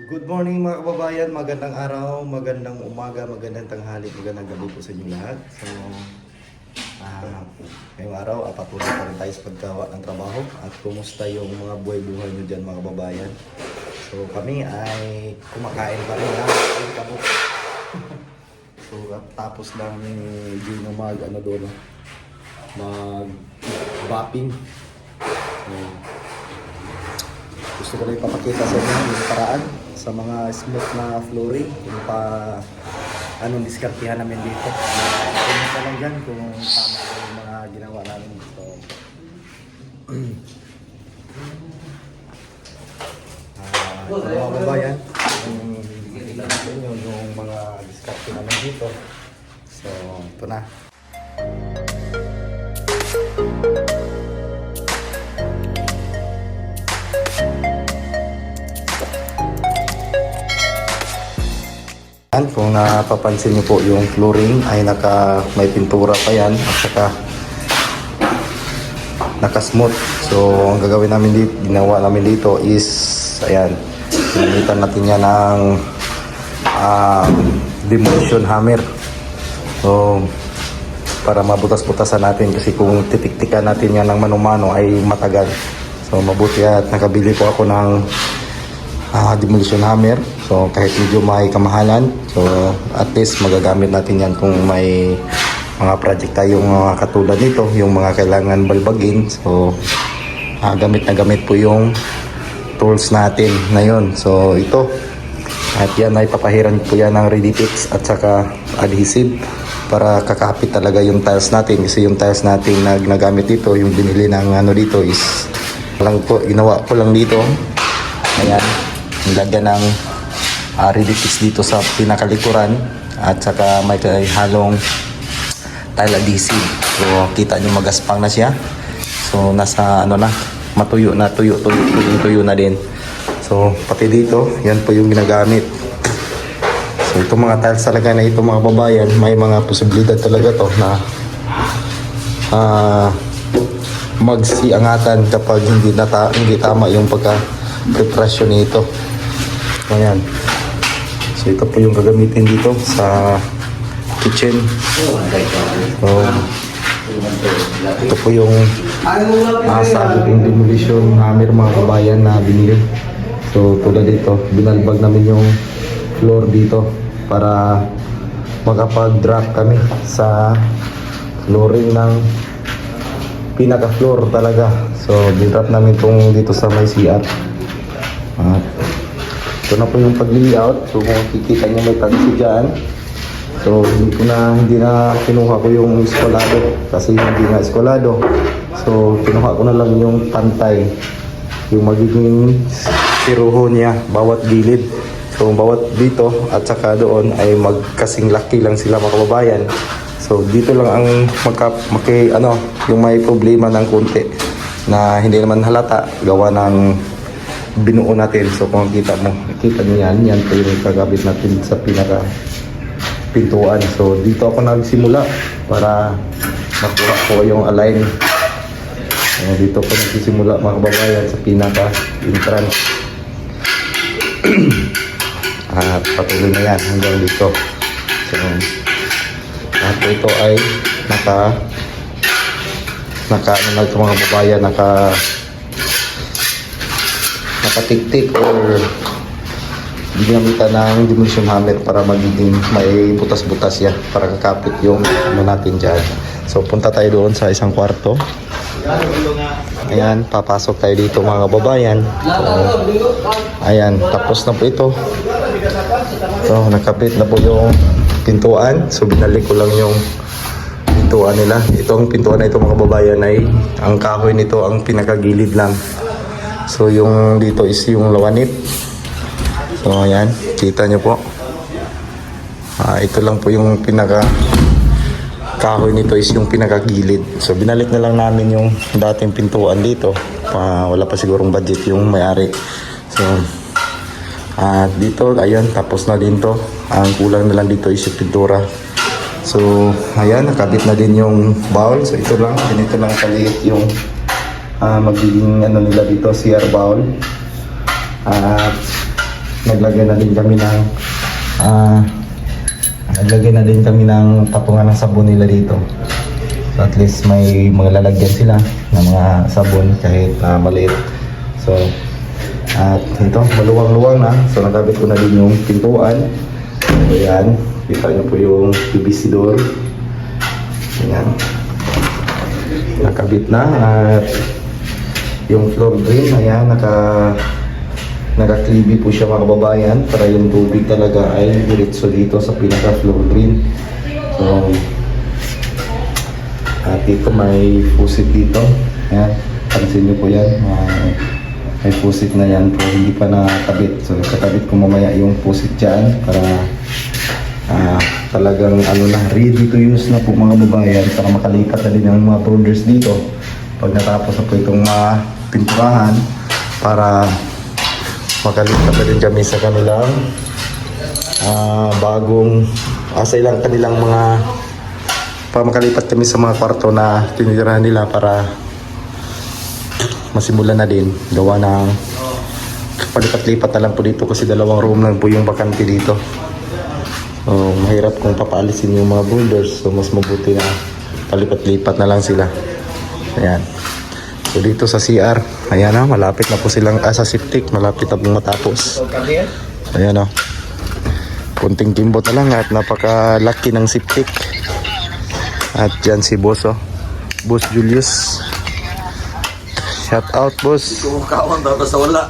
Good morning mga kababayan, magandang araw, magandang umaga, magandang tanghali, magandang gabi po sa inyo lahat. So, ngayong araw, patuloy pa rin tayo sa paggawa ng trabaho at kumusta yung mga buhay-buhay nyo dyan mga kababayan. So, kami ay kumakain pa rin ng kabuk. So, at tapos lang ni Gino mag-bapping. So, gusto ko rin ipapakita sa inyo yung paraan sa mga smooth na flooring kung anong diskartihan namin dito. Comment ka lang dyan kung tama ko yung mga ginawa namin. So, mga kababayan, yung bibigyan natin yung mga diskarte namin dito. So, ito na. Kung napapansin niyo po yung flooring ay may pintura pa yan at saka naka-smooth. So ang gagawin namin dito, ginawa namin dito is ayan, gamitan natin yan ng demolition hammer. So para mabutas-butasan natin kasi kung titik-tikan natin yan ng mano-mano ay matagal. So mabuti at nakabili po ako ng demolition hammer. So kahit medyo may kamahalan, so at least magagamit natin yan kung may mga project tayong katulad nito, yung mga kailangan balbagin. So gamit na gamit po yung tools natin na yun. So ito, at yan ay papahiran po yan ng ready fix at saka adhesive para kakapit talaga yung tiles natin. Kasi yung tiles natin na ginagamit dito, yung binili ng dito is ginawa ko lang dito. Ayan, nilagyan ng ready fix dito sa pinakalikuran at saka may halong tile adhesive. So kita nyo magaspang na siya. So nasa matuyo na, tuyo na din. So pati dito, yan po yung ginagamit. So itong mga tiles talaga na ito mga babayan, may mga posibilidad talaga to na magsiangatan kapag hindi tama yung pagka-preparasyon nito. Ayan. So ito po yung gagamitin dito sa kitchen. So ito po yung saging demolition hammer mga kabayan na binili. So tulad dito, binalbag namin yung floor dito para makapag-drop kami sa flooring ng pinaka-floor talaga. So dinrap namin itong dito sa may CR. Ito na po yung pag-layout. So kung kikita nyo may taxi dyan. So hindi na kinuha ko yung eskwalado kasi hindi na eskwalado. So kinuha ko na lang yung pantay, yung magiging siruho niya bawat gilid. So bawat dito at saka doon ay magkasing laki lang sila mga kababayan. So dito lang ang yung may problema ng konti na hindi naman halata gawa ng binuo natin. So kung nakita nyo yan po yung kagabit natin sa pinaka pintuan. So dito ako nagsimula para makuha ko yung align. Dito ko nagsisimula mga kababayan sa pinaka entrance. At patuloy na yan hanggang dito. So at ito ay na ito mga kababayan, nakatiktik or ginamitan ng demolition hammer para magiging may butas-butas yan para kakapit yung natin dyan. So punta tayo doon sa isang kwarto. Ayan, papasok tayo dito mga kababayan. So, ayan, tapos na po ito. So nakapit na po yung pintuan. So binalik ko lang yung pintuan nila. Itong pintuan na ito mga kababayan ay ang kahoy nito ang pinakagilid lang. So yung dito is yung lawanit. So ayan, kita nyo po. Ito lang po yung kahoy nito is yung pinakagilid. So binalik na lang namin yung dating pintuan dito. Wala pa sigurong budget yung may-ari. So dito, ayan, tapos na din to. Ang kulang na lang dito is yung pintura. So ayan, nakabit na din yung bowl. So ito lang, ganito lang kaliit yung magiging nila dito, CR bowl. At naglagay na din kami ng naglagay na din kami ng patungan ng sabon nila dito. So at least may mga lalagyan sila ng mga sabon kahit maliit. So at ito, maluwang-luwang na. So nakabit ko na din yung pintuan. So yan, kita nyo po yung PVC door. Ayan. Nakabit na at yung floor drain, ayan, naka-clippy po siya mga kababayan para yung tubig talaga ay diretso dito sa pinaka floor drain. So at dito may pusit dito. Ayan, pansin nyo po yan. May pusit na yan po, hindi pa nakakabit. So kakabit ko mamaya yung pusit dyan para talagang ready to use na po mga babayan para makalipat na din ang mga boulders dito pag natapos na po itong pinturahan para makalipat na din kami sa kanilang bagong sa ilang kanilang mga para makalipat kami sa mga kwarto na tinitirahan nila para masimulan na din gawa ng palipat-lipat na lang po dito kasi 2 room lang po yung bakante dito. So, mahirap kung papaalisin yung mga boulders. So, mas mabuti na palipat-lipat na lang sila. Ayan. So, dito sa CR, ayan na, malapit na po silang, sa septic, malapit na pong matapos. Ayan o. Kunting kimbot na lang at napakalaki ng septic. At dyan si Boss o. Boss Julius. Shout out, Boss. Kumakawan daw sa wala.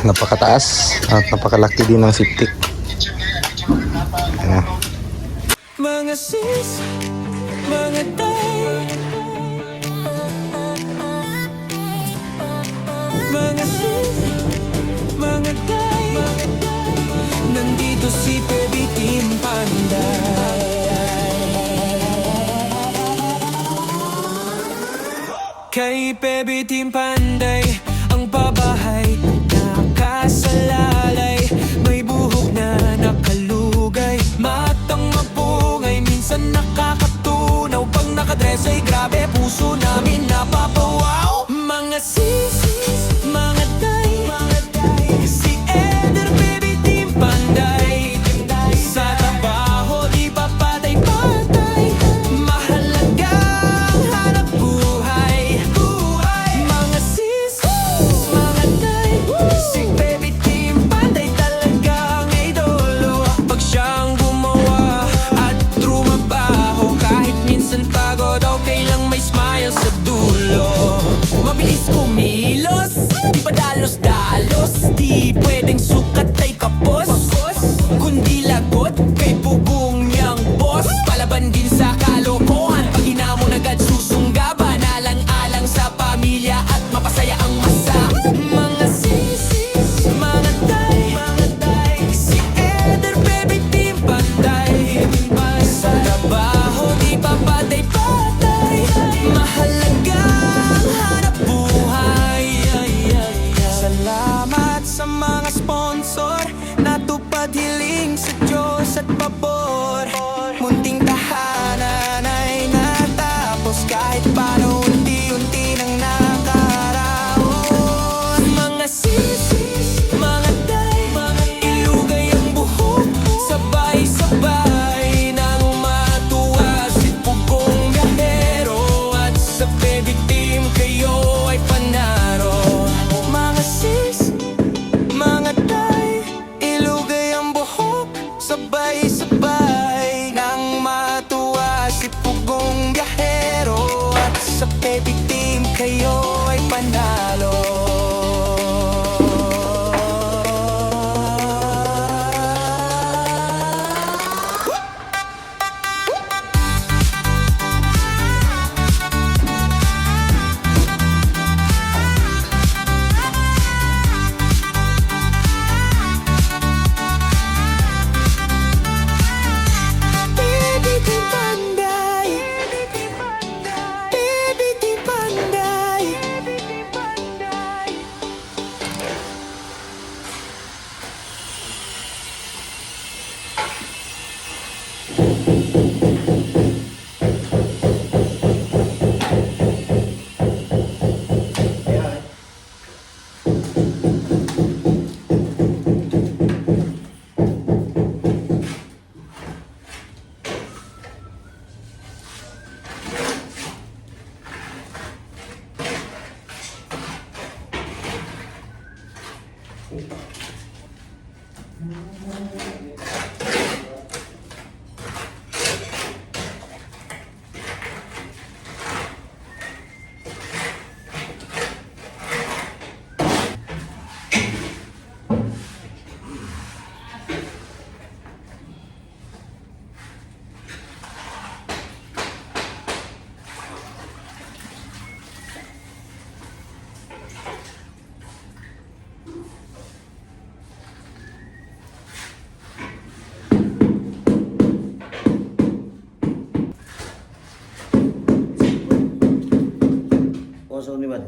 Napakataas at napakalaki din ng septic. Ayan. Mga sis, mga day, mga sis, mga day, nandito si Baby Team Panday. Kay Baby Team Panday, ang babahay nakasalalay, may buhok na nakalugay, matang mapungay, minsan nakakatunaw, pag nakadress ay grabe, puso namin napapawaw. Mga sis, mga day, si Eder, Baby Team Panday, sa trabaho di pa patay-patay, mahalagang hanap buhay. Mga sis, mga day, si Baby Team Panday talagang idolo. Pag siyang gumawa at trumabaho, kahit minsan pagod, okay lang may smile sa dulo. Mabilis kumilos, di pa dalos-dalos, di pwedeng sukat ay kapos, kundi lagot kay bugong niyang boss. Palaban din sa kalokohan, pag hinamon agad susunggaban, alang-alang sa pamilya at mapasaya ang masa. Mga sis, mga day, si Eder, Baby Team Panday, sa trabaho di pa patay-patay, mahalagang hanap buhay. Salamat sa mga sponsor, natupad hiling sa Diyos at pabor. Munting tahanan ay natapos, kahit paano unti-unti nang nakaraon. Mga sis, mga day, ilugay ang buhok, sabay-sabay nang matuwa si Pugong Gahero, at sa Baby Team kayo ay panaro. Mga sis, mga day, ilugay ang buhok, Kosong ni man.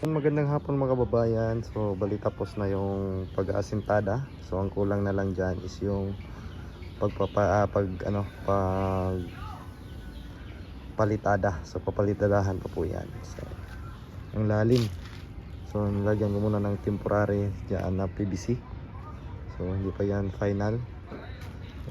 Magandang hapon mga kababayan. So bali tapos na yung pag-aasintada. So ang kulang na lang dyan is yung palitada. So papalitadahan pa po yan. So ang lalim. So nilagyan ko muna ng temporary dyan na PVC. So hindi pa yan final. So,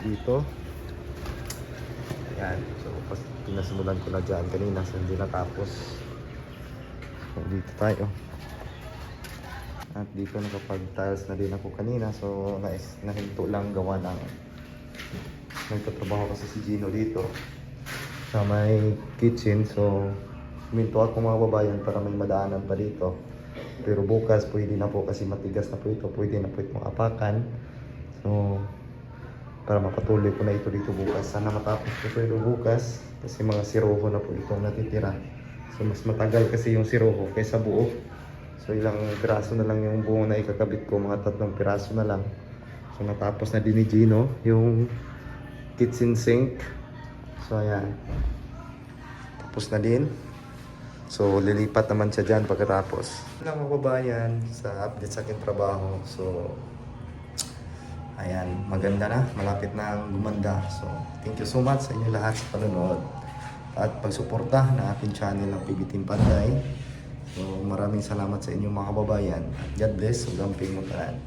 dito. Yan. So pinasimulan ko na dyan kanina. So hindi natapos. So, dito tayo. At dito nakapag-tiles na din ako kanina. So nahinto lang gawa ng nagtatrabaho kasi si Gino dito sa may kitchen. So huminto ako mga babayan para may madaanan pa dito. Pero bukas pwede na po kasi matigas na po ito. Pwede na po itong apakan. So para mapatuloy ko na ito dito bukas. Sana matapos ko ito bukas kasi mga siroho na po itong natitira. So mas matagal kasi yung siroho kaysa buo. So ilang piraso na lang yung buo na ikakabit ko, mga 3 piraso na lang. So natapos na din ni Gino yung kitchen sink. So ayan. Tapos na din. So lilipat naman siya dyan pagkatapos. Lang mga kababayan sa update sa aking trabaho. So ayan, maganda na. Malapit na gumanda. So thank you so much sa inyo lahat sa panonood at pagsuporta ng aking channel ng PB Team Panday. So maraming salamat sa inyo mga kababayan. At God bless. Ugamping mo tanan.